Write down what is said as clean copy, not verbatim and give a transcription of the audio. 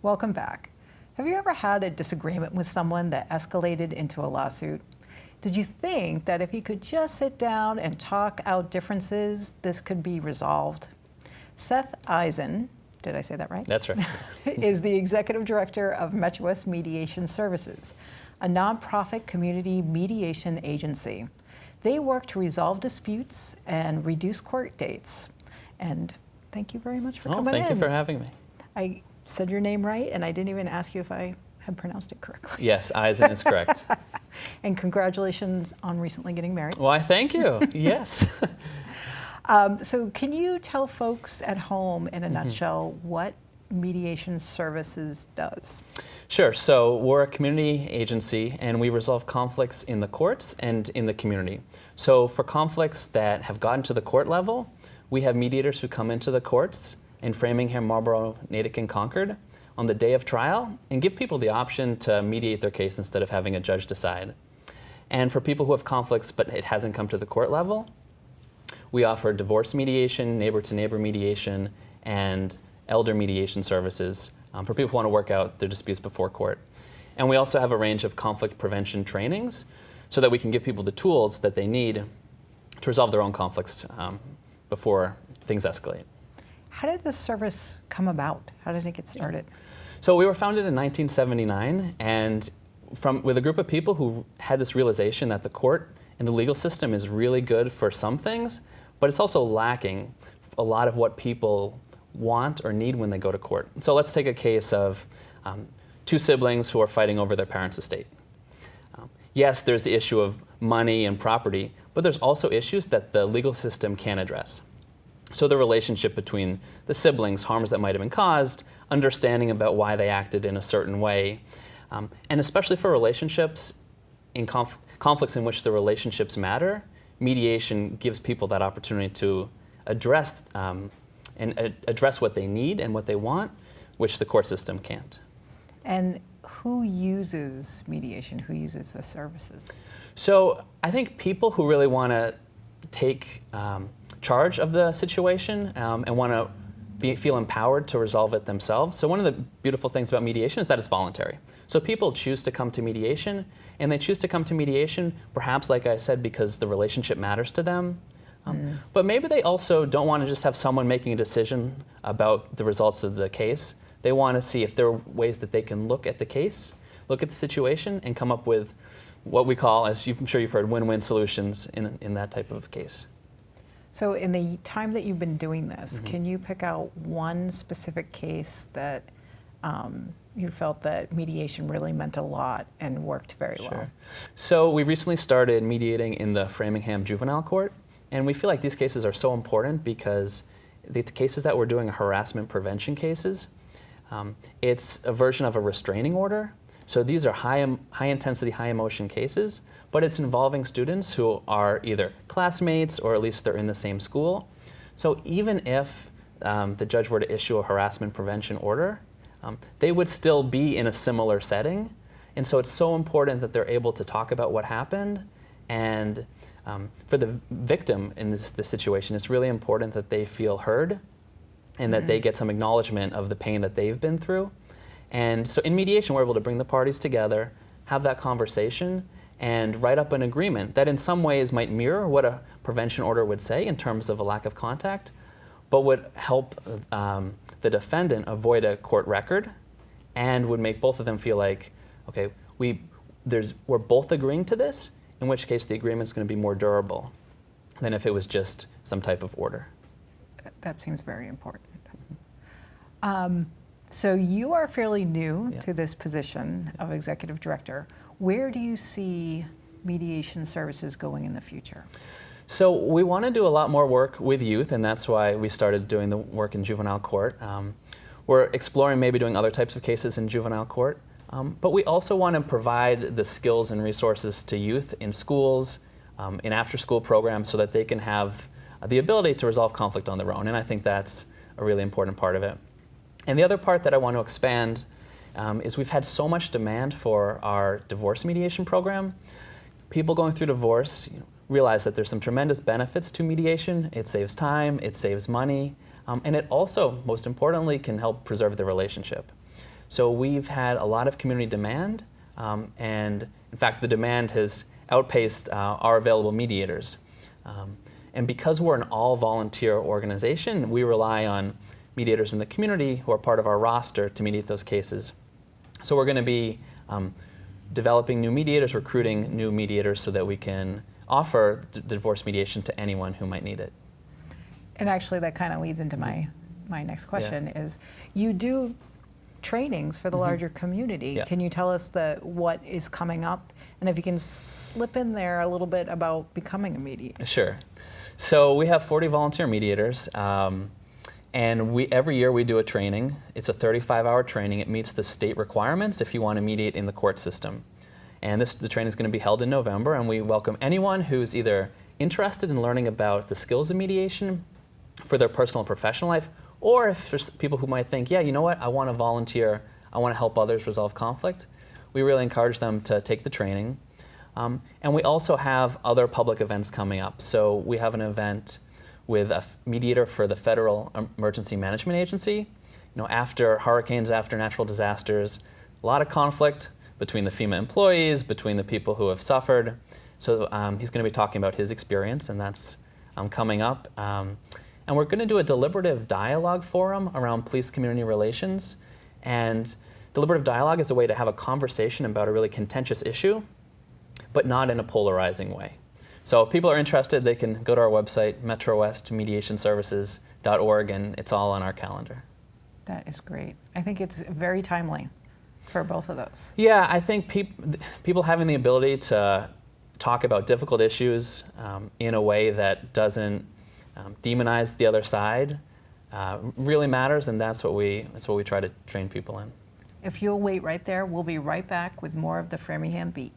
Welcome back. Have you ever had a disagreement with someone that escalated into a lawsuit? Did you think that if you could just sit down and talk out differences, this could be resolved? Seth Eisen, did I say that right? That's right. Is the executive director of METROWEST Mediation Services, a nonprofit community mediation agency. They work to resolve disputes and reduce court dates. And thank you very much for coming in. Thank you for having me. I said your name right, and I didn't even ask you if I had pronounced it correctly. Yes, Eisen is correct. And congratulations on recently getting married. Why, thank you. Yes. So can you tell folks at home in a nutshell what Mediation Services does? Sure. So we're a community agency, and we resolve conflicts in the courts and in the community. So for conflicts that have gotten to the court level, we have mediators who come into the courts in Framingham, Marlborough, Natick, and Concord on the day of trial and give people the option to mediate their case instead of having a judge decide. And for people who have conflicts but it hasn't come to the court level, we offer divorce mediation, neighbor-to-neighbor mediation, and elder mediation services for people who want to work out their disputes before court. And we also have a range of conflict prevention trainings so that we can give people the tools that they need to resolve their own conflicts before things escalate. How did this service come about? How did it get started? So we were founded in 1979, and with a group of people who had this realization that the court and the legal system is really good for some things, but it's also lacking a lot of what people want or need when they go to court. So let's take a case of two siblings who are fighting over their parents' estate. Yes, there's the issue of money and property, but there's also issues that the legal system can't address. So the relationship between the siblings, harms that might have been caused, understanding about why they acted in a certain way, and especially for relationships in conflicts in which the relationships matter, mediation gives people that opportunity to address address what they need and what they want, which the court system can't. And who uses mediation? Who uses the services? So I think people who really want to take charge of the situation and want to feel empowered to resolve it themselves. So one of the beautiful things about mediation is that it's voluntary. So people choose to come to mediation, and they choose to come to mediation perhaps, like I said, because the relationship matters to them. But maybe they also don't want to just have someone making a decision about the results of the case. They want to see if there are ways that they can look at the case, look at the situation, and come up with what we call, as I'm sure you've heard, win-win solutions in that type of case. So in the time that you've been doing this, can you pick out one specific case that you felt that mediation really meant a lot and worked very well? So we recently started mediating in the Framingham Juvenile Court, and we feel like these cases are so important because the cases that we're doing are harassment prevention cases. It's a version of a restraining order. So these are high intensity, high emotion cases, but it's involving students who are either classmates or at least they're in the same school. So even if the judge were to issue a harassment prevention order, they would still be in a similar setting. And so it's so important that they're able to talk about what happened. And for the victim in this situation, it's really important that they feel heard and that they get some acknowledgement of the pain that they've been through. And so in mediation, we're able to bring the parties together, have that conversation, and write up an agreement that in some ways might mirror what a prevention order would say in terms of a lack of contact, but would help the defendant avoid a court record and would make both of them feel like, okay, we're both agreeing to this, in which case the agreement's going to be more durable than if it was just some type of order. That seems very important. So you are fairly new to this position of executive director. Where do you see mediation services going in the future? So we want to do a lot more work with youth, and that's why we started doing the work in juvenile court. We're exploring maybe doing other types of cases in juvenile court, but we also want to provide the skills and resources to youth in schools, in after-school programs, so that they can have the ability to resolve conflict on their own, and I think that's a really important part of it. And the other part that I want to expand is we've had so much demand for our divorce mediation program. People going through divorce realize that there's some tremendous benefits to mediation. It saves time, it saves money, and it also, most importantly, can help preserve the relationship. So we've had a lot of community demand, and in fact, the demand has outpaced our available mediators. And because we're an all-volunteer organization, we rely on mediators in the community who are part of our roster to mediate those cases. So we're going to be developing new mediators, recruiting new mediators so that we can offer the divorce mediation to anyone who might need it. And actually that kind of leads into my next question is, you do trainings for the larger community. Yeah. Can you tell us what is coming up? And if you can slip in there a little bit about becoming a mediator. Sure. So we have 40 volunteer mediators, and every year we do a training. It's a 35-hour training. It meets the state requirements if you want to mediate in the court system. And the training is going to be held in November, and we welcome anyone who's either interested in learning about the skills of mediation for their personal and professional life, or if there's people who might think, yeah, you know what, I want to volunteer, I want to help others resolve conflict. We really encourage them to take the training. And we also have other public events coming up. So we have an event with a mediator for the Federal Emergency Management Agency. You know, after hurricanes, after natural disasters, a lot of conflict between the FEMA employees, between the people who have suffered. So he's going to be talking about his experience, and that's coming up. And we're going to do a deliberative dialogue forum around police-community relations. And deliberative dialogue is a way to have a conversation about a really contentious issue, but not in a polarizing way. So if people are interested, they can go to our website, METROWESTmediationservices.org, and it's all on our calendar. That is great. I think it's very timely for both of those. Yeah, I think people having the ability to talk about difficult issues in a way that doesn't demonize the other side really matters, and that's what we try to train people in. If you'll wait right there, we'll be right back with more of the Framingham Beat.